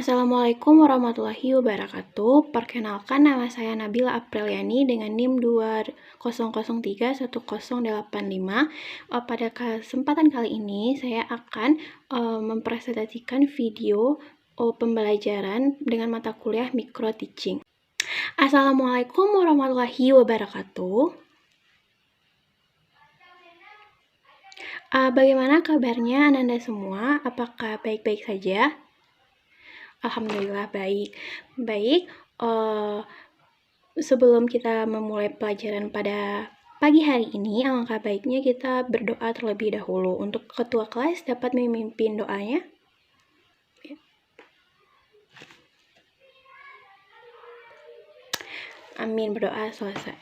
Assalamualaikum warahmatullahi wabarakatuh. Perkenalkan, nama saya Nabila Apriliani dengan NIM 20031085. Pada kesempatan kali ini saya akan mempresentasikan video pembelajaran dengan mata kuliah Micro Teaching. Assalamualaikum warahmatullahi wabarakatuh. Bagaimana kabarnya Anda semua? Apakah baik-baik saja? Alhamdulillah baik. Sebelum kita memulai pelajaran pada pagi hari ini, alangkah baiknya kita berdoa terlebih dahulu. Untuk ketua kelas dapat memimpin doanya. Amin, berdoa selesai.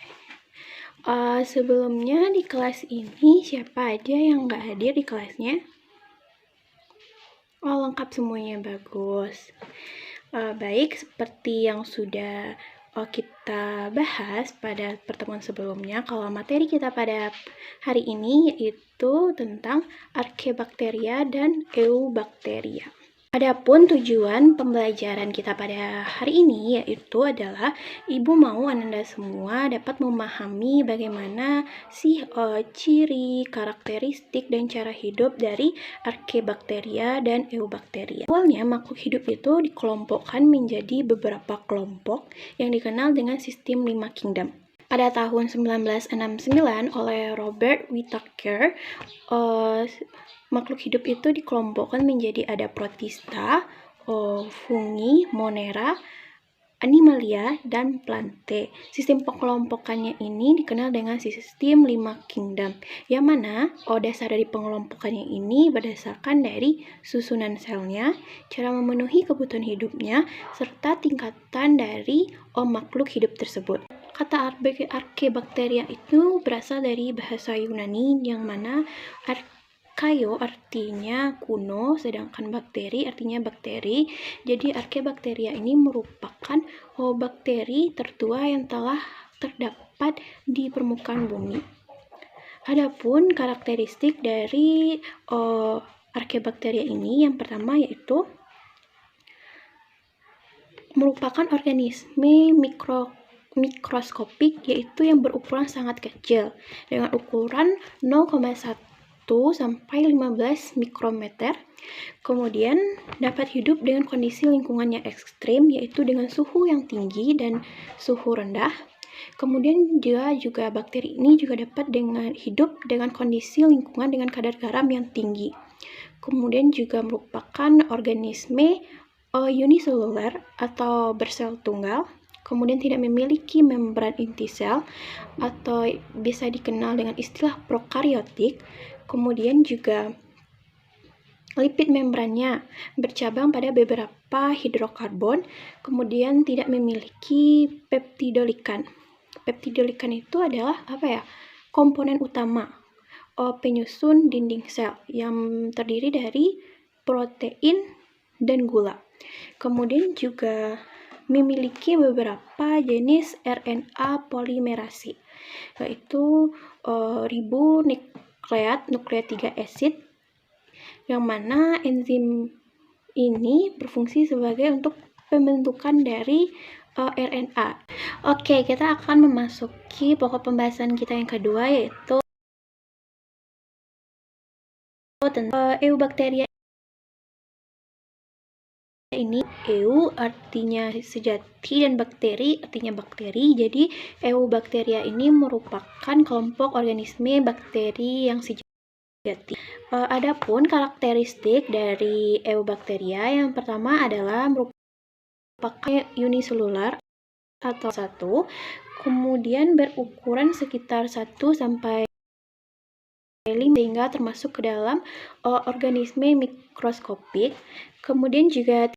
Sebelumnya di kelas ini siapa aja yang nggak hadir di kelasnya? Oh, lengkap semuanya, bagus. Baik, seperti yang sudah kita bahas pada pertemuan sebelumnya, kalau materi kita pada hari ini yaitu tentang Archaebacteria dan Eubacteria. Adapun tujuan pembelajaran kita pada hari ini yaitu adalah Ibu mau Anda semua dapat memahami bagaimana sih ciri, karakteristik, dan cara hidup dari Archaebacteria dan Eubacteria. Awalnya makhluk hidup itu dikelompokkan menjadi beberapa kelompok yang dikenal dengan sistem 5 kingdom. Pada tahun 1969 oleh Robert Whittaker, makhluk hidup itu dikelompokkan menjadi ada protista, fungi, monera, animalia, dan plante. Sistem pengelompokannya ini dikenal dengan sistem 5 kingdom, yang mana dasar dari pengelompokannya ini berdasarkan dari susunan selnya, cara memenuhi kebutuhan hidupnya, serta tingkatan dari makhluk hidup tersebut. Kata Archaebacteria itu berasal dari bahasa Yunani, yang mana Archaeo artinya kuno, sedangkan bakteri artinya bakteri. Jadi Archaebacteria ini merupakan bakteri tertua yang telah terdapat di permukaan bumi. Adapun karakteristik dari Archaebacteria ini yang pertama yaitu merupakan organisme mikroskopik, yaitu yang berukuran sangat kecil dengan ukuran 0,1 sampai 15 mikrometer. Kemudian dapat hidup dengan kondisi lingkungannya ekstrim, yaitu dengan suhu yang tinggi dan suhu rendah. Kemudian juga bakteri ini juga dapat hidup dengan kondisi lingkungan dengan kadar garam yang tinggi. Kemudian juga merupakan organisme uniseluler atau bersel tunggal. Kemudian tidak memiliki membran inti sel atau bisa dikenal dengan istilah prokariotik. Kemudian juga lipid membrannya bercabang pada beberapa hidrokarbon. Kemudian tidak memiliki peptidolikan. Peptidolikan itu adalah komponen utama penyusun dinding sel yang terdiri dari protein dan gula. Kemudian juga memiliki beberapa jenis RNA polimerasi, yaitu ribonukleat 3 acid, yang mana enzim ini berfungsi sebagai untuk pembentukan dari RNA. Oke, kita akan memasuki pokok pembahasan kita yang kedua, yaitu tentang Eubacteria. Ini eu artinya sejati dan bakteri artinya bakteri. Jadi Eubacteria ini merupakan kelompok organisme bakteri yang sejati. Adapun karakteristik dari Eubacteria yang pertama adalah merupakan uniselular atau satu, kemudian berukuran sekitar 1 sampai 5 sehingga termasuk ke dalam organisme mikroskopik. Kemudian juga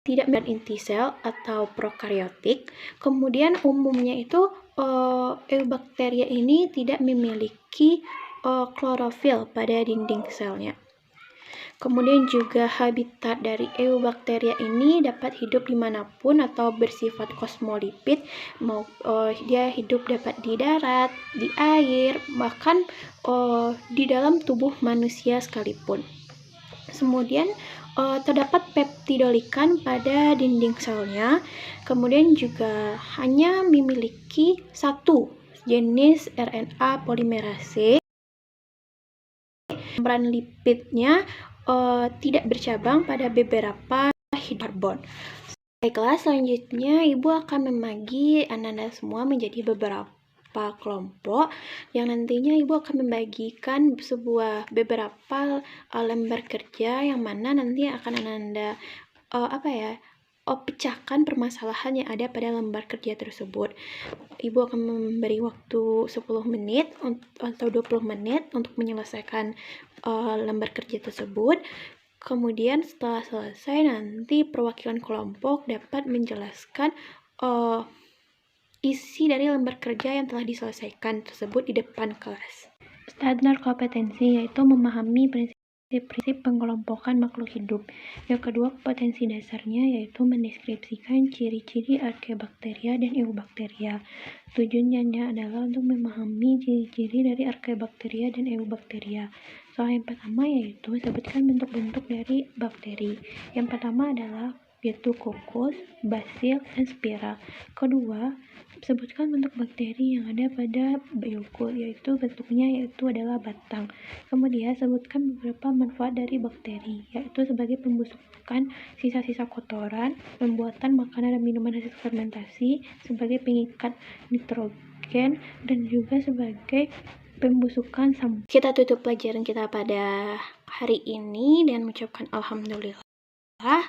tidak memiliki inti sel atau prokariotik. Kemudian umumnya itu Eubacteria ini tidak memiliki klorofil pada dinding selnya. Kemudian juga habitat dari Eubacteria ini dapat hidup dimanapun atau bersifat kosmolipid. Dia hidup dapat di darat, di air, bahkan di dalam tubuh manusia sekalipun. Kemudian terdapat peptidolikan pada dinding selnya. Kemudian juga hanya memiliki satu jenis RNA polimerase. Membran lipidnya tidak bercabang pada beberapa hidrokarbon. Baiklah, selanjutnya Ibu akan membagi Anda semua menjadi beberapa kelompok yang nantinya Ibu akan membagikan beberapa lembar kerja yang mana nanti akan Anda pecahkan permasalahan yang ada pada lembar kerja tersebut. Ibu akan memberi waktu 10 menit atau 20 menit untuk menyelesaikan lembar kerja tersebut. Kemudian setelah selesai nanti perwakilan kelompok dapat menjelaskan isi dari lembar kerja yang telah diselesaikan tersebut di depan kelas. Standar kompetensi yaitu memahami prinsip pengelompokan makhluk hidup. Yang kedua, kompetensi dasarnya yaitu mendeskripsikan ciri-ciri arkebakteria dan eubakteria. Tujuannya adalah untuk memahami ciri-ciri dari arkebakteria dan eubakteria. Soal yang pertama yaitu sebutkan bentuk-bentuk dari bakteri. Yang pertama adalah yaitu Coccus, Bacillus, dan Spira. Kedua, sebutkan bentuk bakteri yang ada pada Eukaryote, yaitu bentuknya adalah batang. Kemudian sebutkan beberapa manfaat dari bakteri, yaitu sebagai pembusukan sisa-sisa kotoran, pembuatan makanan dan minuman hasil fermentasi, sebagai pengikat nitrogen, dan juga sebagai pembusukan sampah. Kita tutup pelajaran kita pada hari ini dan mengucapkan alhamdulillah,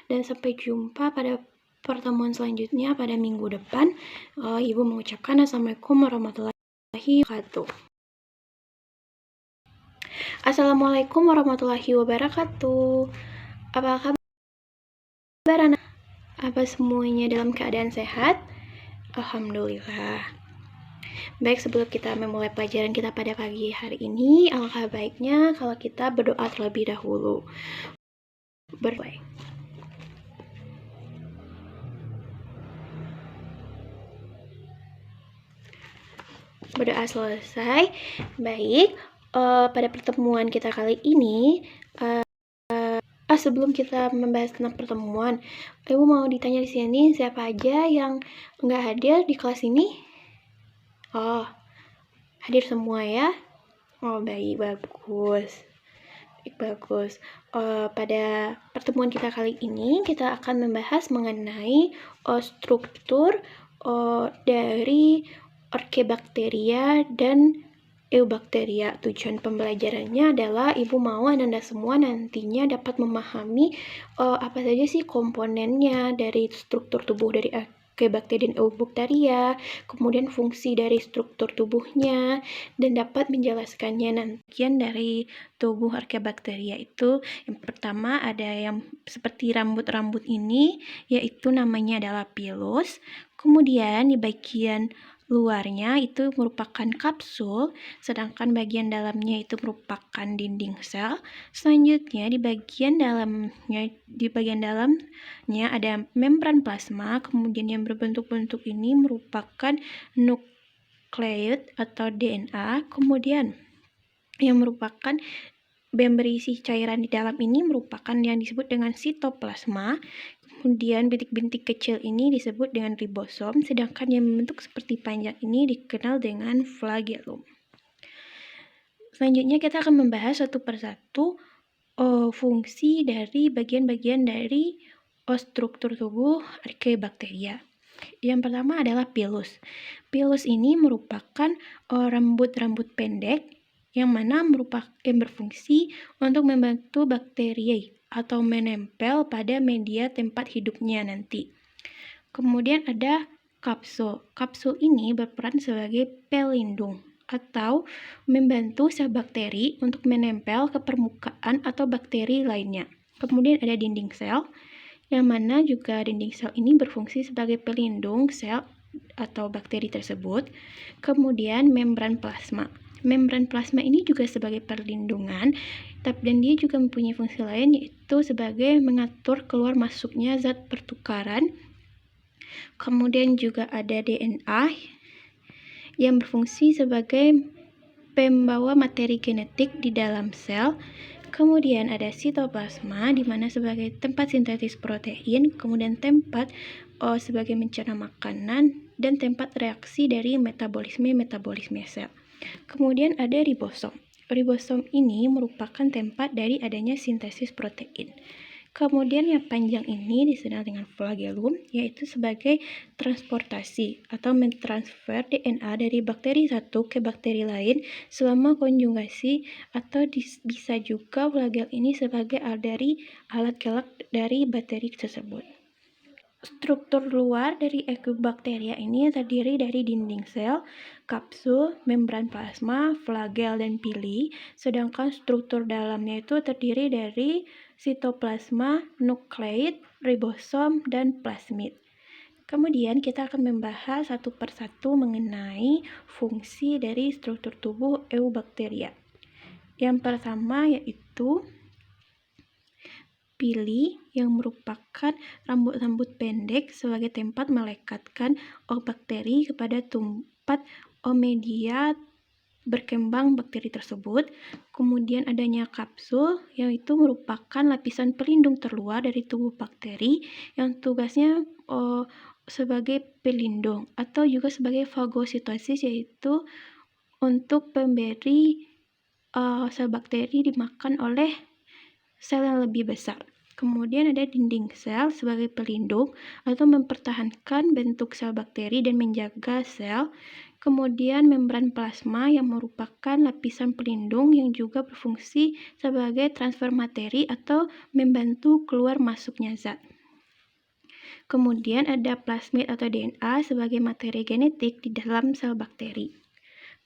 dan sampai jumpa pada pertemuan selanjutnya pada minggu depan. Ibu mengucapkan assalamualaikum warahmatullahi wabarakatuh. Assalamualaikum warahmatullahi wabarakatuh. Apa kabar anak? Apa semuanya dalam keadaan sehat? Alhamdulillah. Baik, sebelum kita memulai pelajaran kita pada pagi hari ini, alangkah baiknya kalau kita berdoa terlebih dahulu. Berdoa selesai. Baik, pada pertemuan kita kali ini, sebelum kita membahas tentang pertemuan, Ibu mau ditanya di sini siapa aja yang nggak hadir di kelas ini? Oh, hadir semua ya? Oh, baik, bagus. Bagus. Pada pertemuan kita kali ini, kita akan membahas mengenai struktur dari arkebakteria dan eubakteria. Tujuan pembelajarannya adalah Ibu mau Anda semua nantinya dapat memahami apa saja sih komponennya dari struktur tubuh dari arkebakteria dan eubakteria, kemudian fungsi dari struktur tubuhnya, dan dapat menjelaskannya nanti dari tubuh arkebakteria itu. Yang pertama ada yang seperti rambut-rambut ini, yaitu namanya adalah pilus. Kemudian di bagian luarnya itu merupakan kapsul, sedangkan bagian dalamnya itu merupakan dinding sel. Selanjutnya di bagian dalamnya ada membran plasma, kemudian yang berbentuk-bentuk ini merupakan nukleot atau DNA, kemudian yang merupakan berisi cairan di dalam ini merupakan yang disebut dengan sitoplasma. Kemudian bintik-bintik kecil ini disebut dengan ribosom, sedangkan yang membentuk seperti panjang ini dikenal dengan flagellum. Selanjutnya kita akan membahas satu persatu fungsi dari bagian-bagian dari struktur tubuh arkebakteria. Yang pertama adalah pilus. Pilus ini merupakan rambut-rambut pendek yang mana yang berfungsi untuk membantu bakteri atau menempel pada media tempat hidupnya nanti. Kemudian ada kapsul. Kapsul ini berperan sebagai pelindung atau membantu sel bakteri untuk menempel ke permukaan atau bakteri lainnya. Kemudian ada dinding sel, yang mana juga dinding sel ini berfungsi sebagai pelindung sel atau bakteri tersebut. Kemudian membran plasma. Membran plasma ini juga sebagai perlindungan, dan dia juga mempunyai fungsi lain, yaitu sebagai mengatur keluar masuknya zat pertukaran. Kemudian juga ada DNA yang berfungsi sebagai pembawa materi genetik di dalam sel. Kemudian ada sitoplasma, di mana sebagai tempat sintesis protein, kemudian tempat sebagai mencerna makanan, dan tempat reaksi dari metabolisme sel. Kemudian ada ribosom. Ribosom ini merupakan tempat dari adanya sintesis protein. Kemudian yang panjang ini dikenal dengan flagellum, yaitu sebagai transportasi atau mentransfer DNA dari bakteri satu ke bakteri lain selama konjugasi, atau bisa juga flagel ini sebagai dari alat gelak dari bakteri tersebut. Struktur luar dari Eubacteria ini terdiri dari dinding sel, kapsul, membran plasma, flagel, dan pili, sedangkan struktur dalamnya itu terdiri dari sitoplasma, nukleid, ribosom, dan plasmid. Kemudian kita akan membahas satu persatu mengenai fungsi dari struktur tubuh Eubacteria. Yang pertama yaitu pili, yang merupakan rambut-rambut pendek sebagai tempat melekatkan bakteri kepada tempat media berkembang bakteri tersebut. Kemudian adanya kapsul, yaitu merupakan lapisan pelindung terluar dari tubuh bakteri yang tugasnya sebagai pelindung atau juga sebagai fagositosis, yaitu untuk pemberi sel bakteri dimakan oleh sel yang lebih besar. Kemudian ada dinding sel sebagai pelindung atau mempertahankan bentuk sel bakteri dan menjaga sel. Kemudian membran plasma yang merupakan lapisan pelindung yang juga berfungsi sebagai transfer materi atau membantu keluar masuknya zat. Kemudian ada plasmid atau DNA sebagai materi genetik di dalam sel bakteri.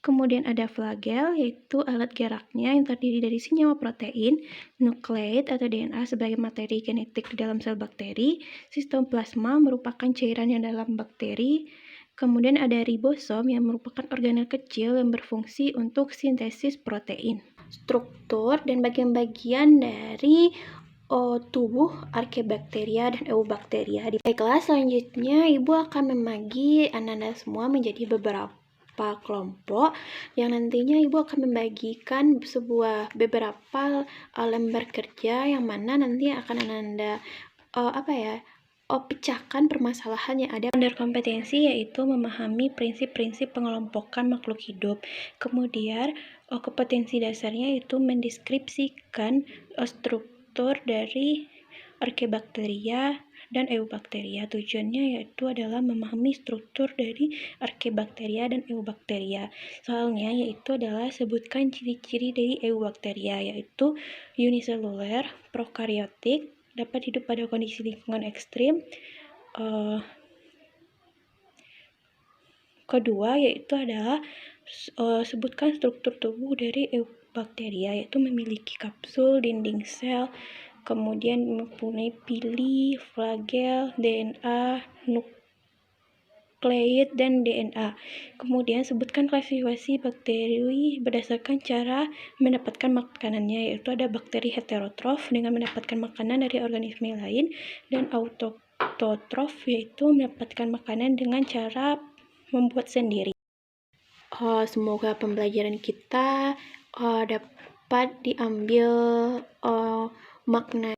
Kemudian ada flagel, yaitu alat geraknya yang terdiri dari senyawa protein, nukleid atau DNA sebagai materi genetik di dalam sel bakteri, sitoplasma merupakan cairan yang dalam bakteri, kemudian ada ribosom yang merupakan organel kecil yang berfungsi untuk sintesis protein. Struktur dan bagian-bagian dari tubuh Archaebacteria dan Eubacteria. Baiklah, selanjutnya Ibu akan membagi Anda semua menjadi beberapa kelompok yang nantinya Ibu akan membagikan beberapa lembar kerja yang mana nanti akan Anda pecahkan permasalahan yang ada. Standar kompetensi yaitu memahami prinsip-prinsip pengelompokan makhluk hidup. Kemudian kompetensi dasarnya yaitu mendeskripsikan struktur dari Archaebacteria dan Eubacteria. Tujuannya yaitu adalah memahami struktur dari Archaebacteria dan Eubacteria. Soalnya yaitu adalah sebutkan ciri-ciri dari Eubacteria, yaitu uniseluler, prokaryotik, dapat hidup pada kondisi lingkungan ekstrim. Kedua yaitu adalah sebutkan struktur tubuh dari Eubacteria, yaitu memiliki kapsul, dinding sel, kemudian mempunyai pili, flagel, DNA, nukleid, dan DNA. Kemudian sebutkan klasifikasi bakteri berdasarkan cara mendapatkan makanannya, yaitu ada bakteri heterotrof dengan mendapatkan makanan dari organisme lain, dan autotrof yaitu mendapatkan makanan dengan cara membuat sendiri. Semoga pembelajaran kita dapat diambil makna.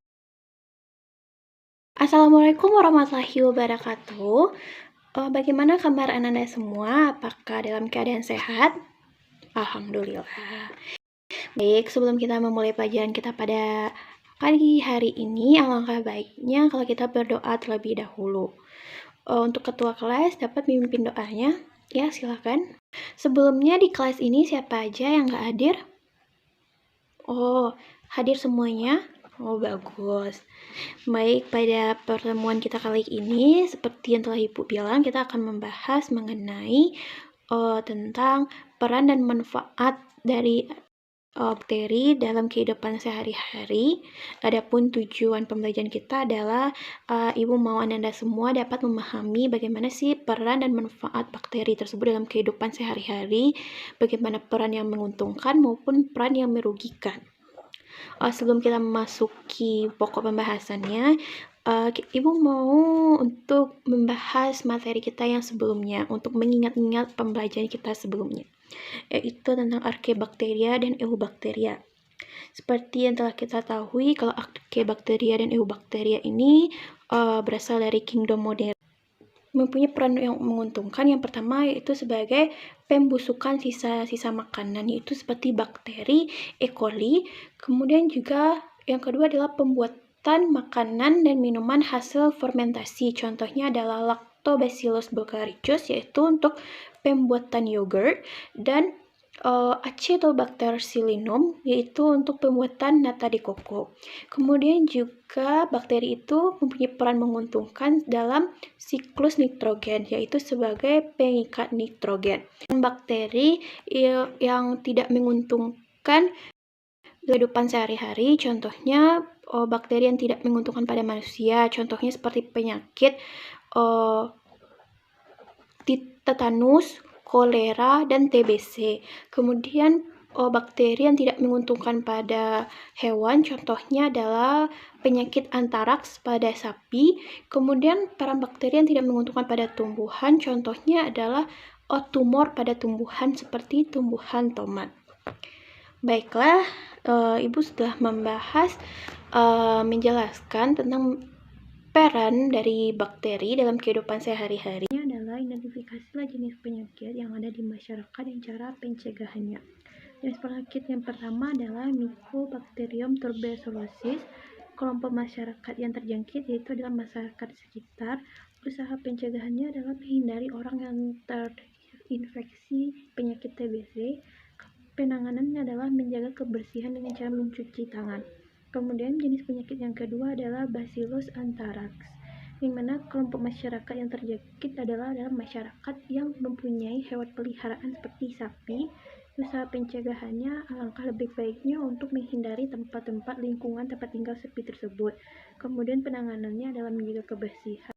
Assalamualaikum warahmatullahi wabarakatuh. Bagaimana kabar Anda semua? Apakah dalam keadaan sehat? Alhamdulillah. Baik, sebelum kita memulai pelajaran kita pada pagi hari ini, alangkah baiknya kalau kita berdoa terlebih dahulu. Untuk ketua kelas dapat memimpin doanya. Ya, silakan. Sebelumnya di kelas ini siapa aja yang nggak hadir? Hadir semuanya? Bagus. Baik, pada pertemuan kita kali ini, seperti yang telah Ibu bilang, kita akan membahas mengenai tentang peran dan manfaat dari bakteri dalam kehidupan sehari-hari. Adapun tujuan pembelajaran kita adalah Ibu mau Anda semua dapat memahami bagaimana sih peran dan manfaat bakteri tersebut dalam kehidupan sehari-hari, bagaimana peran yang menguntungkan maupun peran yang merugikan. Sebelum kita memasuki pokok pembahasannya, Ibu mau untuk membahas materi kita yang sebelumnya, untuk mengingat-ingat pembelajaran kita sebelumnya, yaitu tentang Archaebacteria dan Eubacteria. Seperti yang telah kita ketahui, kalau Archaebacteria dan Eubacteria ini berasal dari kingdom modern, mempunyai peran yang menguntungkan. Yang pertama yaitu sebagai pembusukan sisa-sisa makanan, yaitu seperti bakteri E. coli. Kemudian juga yang kedua adalah pembuatan makanan dan minuman hasil fermentasi. Contohnya adalah Lactobacillus bulgaricus, yaitu untuk pembuatan yogurt, dan Acetobacter psillinum, yaitu untuk pembuatan nata de coco. Kemudian juga bakteri itu mempunyai peran menguntungkan dalam siklus nitrogen, yaitu sebagai pengikat nitrogen. Bakteri yang tidak menguntungkan kehidupan sehari-hari, contohnya bakteri yang tidak menguntungkan pada manusia, contohnya seperti penyakit tetanus, kolera, dan TBC. Kemudian bakteri yang tidak menguntungkan pada hewan, contohnya adalah penyakit antraks pada sapi. Kemudian peran bakteri yang tidak menguntungkan pada tumbuhan, contohnya adalah tumor pada tumbuhan seperti tumbuhan tomat. Baiklah, Ibu sudah membahas, menjelaskan tentang peran dari bakteri dalam kehidupan sehari-hari. Ini adalah identifikasilah jenis penyakit yang ada di masyarakat dan cara pencegahannya. Jenis penyakit yang pertama adalah Mycobacterium tuberculosis. Kelompok masyarakat yang terjangkit yaitu adalah masyarakat sekitar. Usaha pencegahannya adalah menghindari orang yang terinfeksi penyakit TBC. Penanganannya adalah menjaga kebersihan dengan cara mencuci tangan. Kemudian jenis penyakit yang kedua adalah Bacillus anthrax, di mana kelompok masyarakat yang terjangkit adalah masyarakat yang mempunyai hewan peliharaan seperti sapi. Usaha pencegahannya alangkah lebih baiknya untuk menghindari tempat-tempat lingkungan tempat tinggal sapi tersebut. Kemudian penanganannya adalah menjaga kebersihan